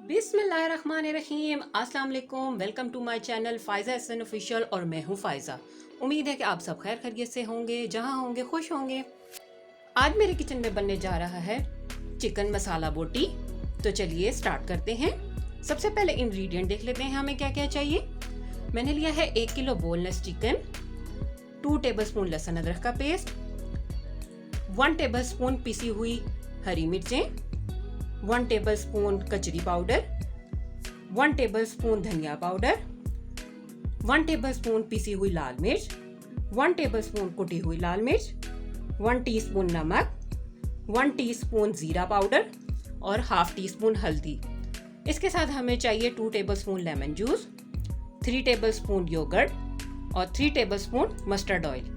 बिस्मिल्लाहिर्रहमानिर्रहीम, अस्सलाम वालेकुम। Welcome to my channel Faiza Ahsan official और मैं हूँ फ़ाइज़ा। उम्मीद है कि आप सब खैर खैरियत से होंगे, जहाँ होंगे खुश होंगे। आज मेरे किचन में बनने जा रहा है चिकन मसाला बोटी। तो चलिए स्टार्ट करते हैं। सबसे पहले इंग्रेडिएंट देख लेते हैं हमें क्या क्या चाहिए। मैंने लिया है 1 किलो बोनलेस चिकन, 2 टेबलस्पून लहसुन अदरक का पेस्ट, 1 टेबलस्पून पिसी हुई हरी मिर्चें, 1 टेबलस्पून कचरी पाउडर, 1 टेबलस्पून धनिया पाउडर, 1 टेबलस्पून पिसी हुई लाल मिर्च, 1 टेबलस्पून कुटी हुई लाल मिर्च, 1 टीस्पून नमक, 1 टीस्पून जीरा पाउडर और हाफ टी स्पून हल्दी। इसके साथ हमें चाहिए 2 tablespoon lemon juice, 3 tablespoon yogurt और 3 टेबलस्पून मस्टर्ड ऑयल।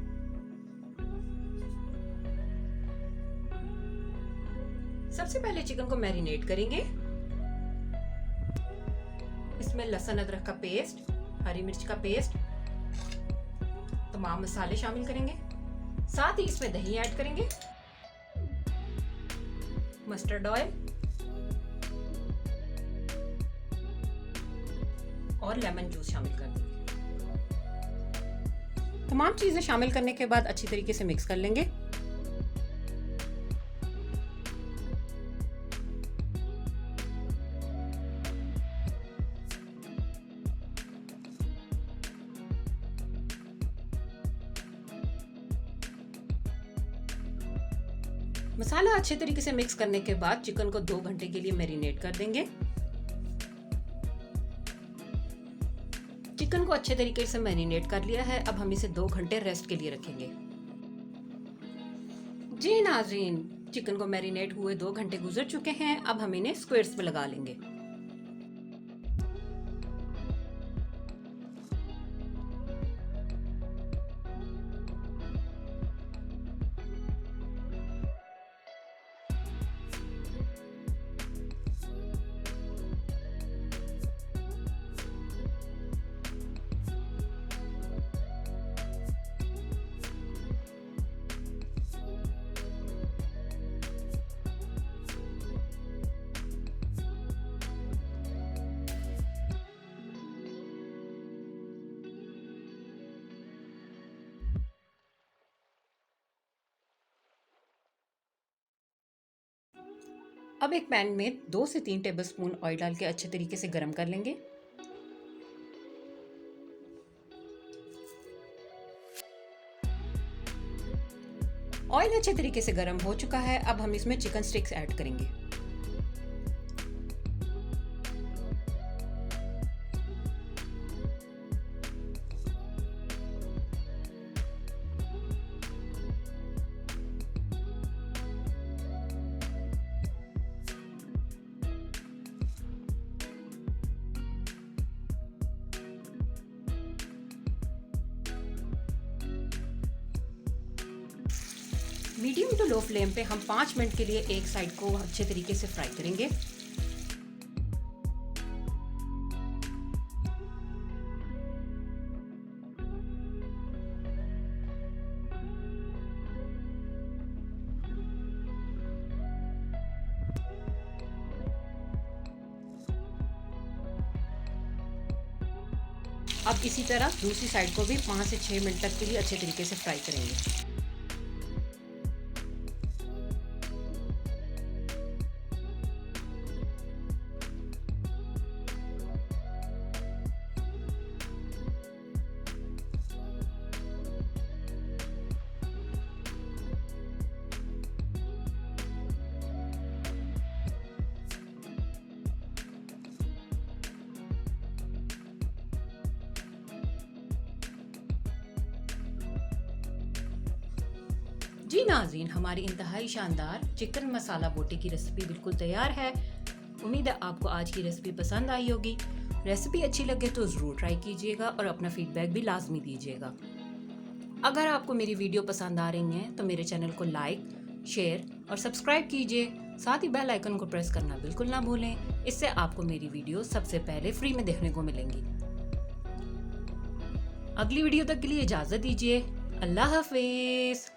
सबसे पहले चिकन को मैरिनेट करेंगे। इसमें लहसुन अदरक का पेस्ट, हरी मिर्च का पेस्ट, तमाम मसाले शामिल करेंगे। साथ ही इसमें दही ऐड करेंगे, मस्टर्ड ऑयल और लेमन जूस शामिल कर देंगे। तमाम चीजें शामिल करने के बाद अच्छी तरीके से मिक्स कर लेंगे। मसाला अच्छे तरीके से मिक्स करने के बाद चिकन को 2 घंटे के लिए मैरिनेट कर देंगे। चिकन को अच्छे तरीके से मैरिनेट कर लिया है। अब हम इसे 2 घंटे रेस्ट के लिए रखेंगे। जी नाज़रीन, चिकन को मैरिनेट हुए 2 घंटे गुजर चुके हैं। अब हम इन्हें स्क्वेयर्स में लगा लेंगे। अब एक पैन में 2 से 3 टेबलस्पून ऑयल डाल के अच्छे तरीके से गरम कर लेंगे। ऑयल अच्छे तरीके से गरम हो चुका है। अब हम इसमें चिकन स्टिक्स ऐड करेंगे। मीडियम टू लो फ्लेम पे हम 5 मिनट के लिए एक साइड को अच्छे तरीके से फ्राई करेंगे। अब इसी तरह दूसरी साइड को भी 5 से 6 मिनट तक के लिए अच्छे तरीके से फ्राई करेंगे। जी नाज़रीन, हमारी इंतहाई शानदार चिकन मसाला बोटी की रेसिपी बिल्कुल तैयार है। उम्मीद है आपको आज की रेसिपी पसंद आई होगी। रेसिपी अच्छी लगे तो ज़रूर ट्राई कीजिएगा और अपना फीडबैक भी लाजमी दीजिएगा। अगर आपको मेरी वीडियो पसंद आ रही हैं तो मेरे चैनल को लाइक, शेयर और सब्सक्राइब कीजिए। साथ ही बेल आइकन को प्रेस करना बिल्कुल ना भूलें। इससे आपको मेरी वीडियो सबसे पहले फ्री में देखने को मिलेंगी। अगली वीडियो तक के लिए इजाज़त दीजिए। अल्लाह हाफिज़।